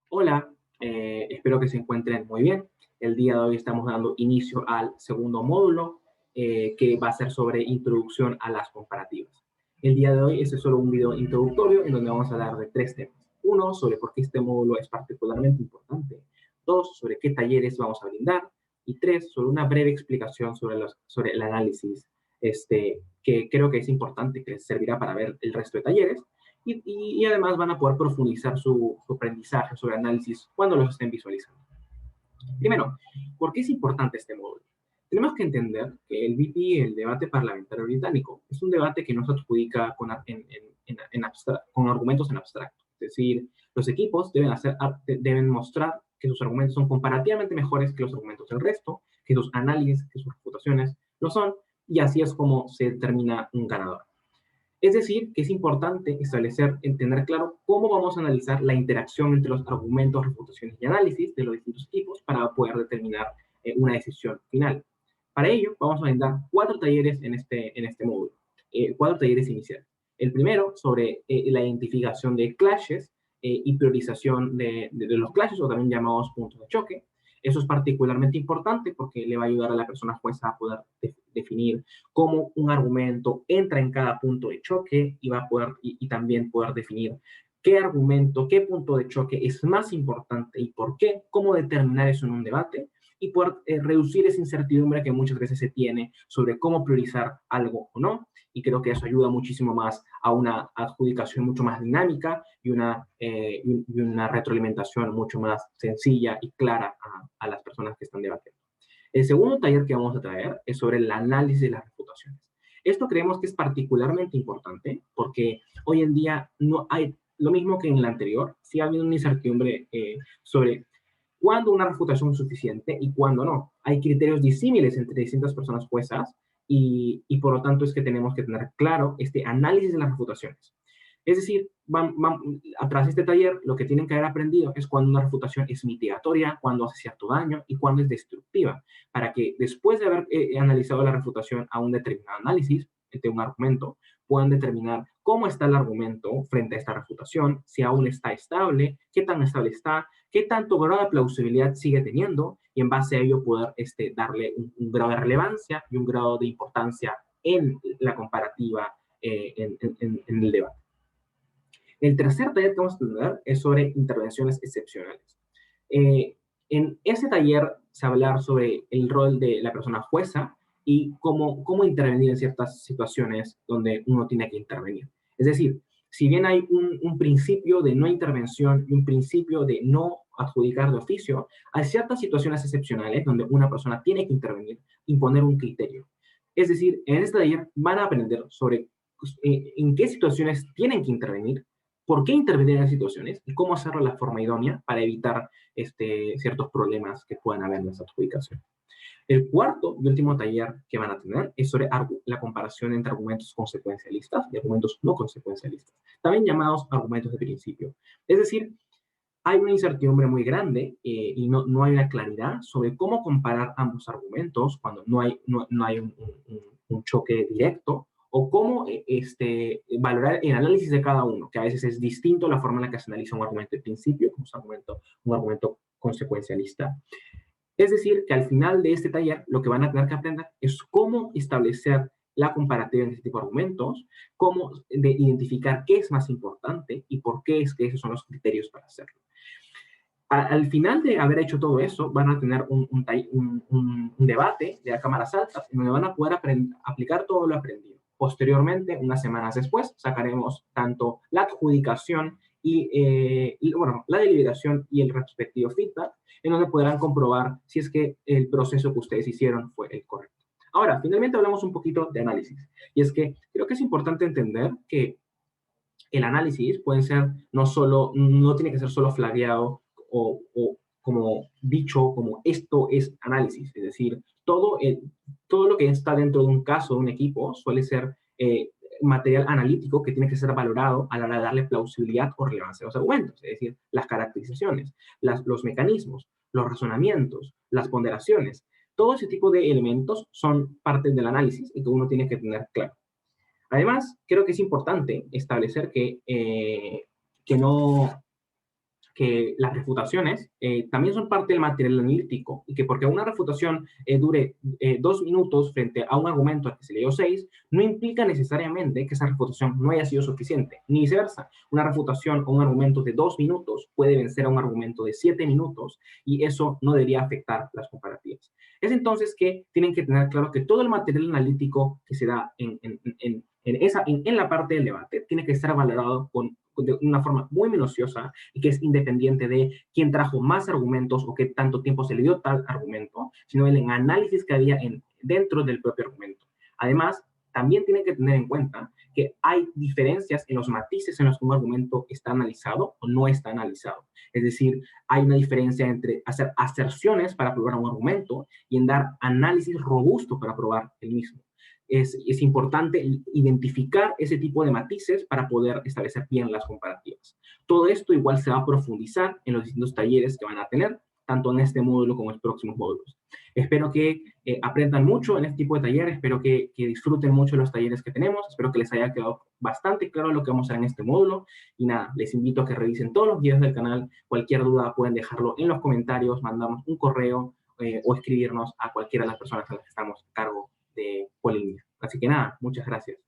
Hola, espero que se encuentren muy bien. El día de hoy estamos dando inicio al segundo módulo que va a ser sobre introducción a las comparativas. El día de hoy este es solo un video introductorio en donde vamos a hablar de tres temas. Uno, sobre por qué este módulo es particularmente importante. Dos, sobre qué talleres vamos a brindar. Y tres, sobre una breve explicación sobre el análisis, que creo que es importante, que les servirá para ver el resto de talleres y además van a poder profundizar su aprendizaje sobre análisis cuando los estén visualizando. Primero, ¿por qué es importante este módulo? Tenemos que entender que el VP, el debate parlamentario británico, es un debate que no se adjudica con argumentos en abstracto. Es decir, los equipos deben mostrar que sus argumentos son comparativamente mejores que los argumentos del resto, que sus análisis, que sus refutaciones lo son, y así es como se determina un ganador. Es decir, que es importante tener claro cómo vamos a analizar la interacción entre los argumentos, refutaciones y análisis de los distintos tipos para poder determinar una decisión final. Para ello, vamos a brindar 4 talleres en este módulo, 4 talleres iniciales. El primero sobre la identificación de clashes y priorización de los clashes, o también llamados puntos de choque. Eso es particularmente importante porque le va a ayudar a la persona jueza a poder definir cómo un argumento entra en cada punto de choque y va a poder y también poder definir qué argumento, qué punto de choque es más importante y por qué, cómo determinar eso en un debate y poder reducir esa incertidumbre que muchas veces se tiene sobre cómo priorizar algo o no. Y creo que eso ayuda muchísimo más a una adjudicación mucho más dinámica y una retroalimentación mucho más sencilla y clara a las personas que están debatiendo. El segundo taller que vamos a traer es sobre el análisis de las reputaciones. Esto creemos que es particularmente importante porque hoy en día no hay, lo mismo que en el anterior, sí ha habido una incertidumbre sobre cuándo una refutación es suficiente y cuándo no. Hay criterios disímiles entre distintas personas juezas y por lo tanto es que tenemos que tener claro este análisis de las refutaciones. Es decir, tras este taller, lo que tienen que haber aprendido es cuando una refutación es mitigatoria, cuando hace cierto daño y cuando es destructiva, para que después de haber analizado la refutación a un determinado análisis de un argumento, puedan determinar cómo está el argumento frente a esta refutación, si aún está estable, qué tan estable está, qué tanto grado de plausibilidad sigue teniendo, y en base a ello poder darle un grado de relevancia y un grado de importancia en la comparativa en el debate. El tercer taller que vamos a tener es sobre intervenciones excepcionales. En ese taller se va a hablar sobre el rol de la persona jueza y cómo intervenir en ciertas situaciones donde uno tiene que intervenir. Es decir, si bien hay un principio de no intervención y un principio de no adjudicar de oficio, hay ciertas situaciones excepcionales donde una persona tiene que intervenir, imponer un criterio. Es decir, en este taller van a aprender sobre en qué situaciones tienen que intervenir, por qué intervenir en situaciones y cómo hacerlo de la forma idónea para evitar ciertos problemas que puedan haber en las adjudicaciones. El cuarto y último taller que van a tener es sobre la comparación entre argumentos consecuencialistas y argumentos no consecuencialistas, también llamados argumentos de principio. Es decir, hay una incertidumbre muy grande y no hay una claridad sobre cómo comparar ambos argumentos cuando no hay un choque directo o cómo valorar el análisis de cada uno, que a veces es distinto la forma en la que se analiza un argumento de principio como un argumento consecuencialista. Es decir, que al final de este taller lo que van a tener que aprender es cómo establecer la comparativa en este tipo de argumentos, cómo identificar qué es más importante y por qué es que esos son los criterios para hacerlo. Al final de haber hecho todo eso, van a tener un debate de las cámaras altas en donde van a poder aplicar todo lo aprendido. Posteriormente, unas semanas después, sacaremos tanto la adjudicación bueno, la deliberación y el respectivo feedback, en donde podrán comprobar si es que el proceso que ustedes hicieron fue el correcto. Ahora, finalmente hablamos un poquito de análisis. Y es que creo que es importante entender que el análisis no tiene que ser solo flagueado o como dicho, como esto es análisis. Es decir, todo lo que está dentro de un caso, de un equipo, suele ser material analítico que tiene que ser valorado a la hora de darle plausibilidad o relevancia a los argumentos. Es decir, las caracterizaciones, los mecanismos, los razonamientos, las ponderaciones. Todo ese tipo de elementos son parte del análisis y que uno tiene que tener claro. Además, creo que es importante establecer que no, que las refutaciones también son parte del material analítico y que porque una refutación dure 2 minutos frente a un argumento al que se le dio 6, no implica necesariamente que esa refutación no haya sido suficiente, ni viceversa. Una refutación o un argumento de 2 minutos puede vencer a un argumento de 7 minutos y eso no debería afectar las comparativas. Es entonces que tienen que tener claro que todo el material analítico que se da en la parte del debate tiene que estar valorado de una forma muy minuciosa y que es independiente de quién trajo más argumentos o qué tanto tiempo se le dio tal argumento, sino el análisis que había dentro del propio argumento. Además, también tienen que tener en cuenta que hay diferencias en los matices en los que un argumento está analizado o no está analizado. Es decir, hay una diferencia entre hacer aserciones para probar un argumento y en dar análisis robusto para probar el mismo. Es importante identificar ese tipo de matices para poder establecer bien las comparativas. Todo esto igual se va a profundizar en los distintos talleres que van a tener, tanto en este módulo como en los próximos módulos. Espero que aprendan mucho en este tipo de talleres, espero que disfruten mucho de los talleres que tenemos, espero que les haya quedado bastante claro lo que vamos a hacer en este módulo, y nada, les invito a que revisen todos los videos del canal, cualquier duda pueden dejarlo en los comentarios, mandarnos un correo o escribirnos a cualquiera de las personas a las que estamos a cargo de Polilínea. Así que nada, muchas gracias.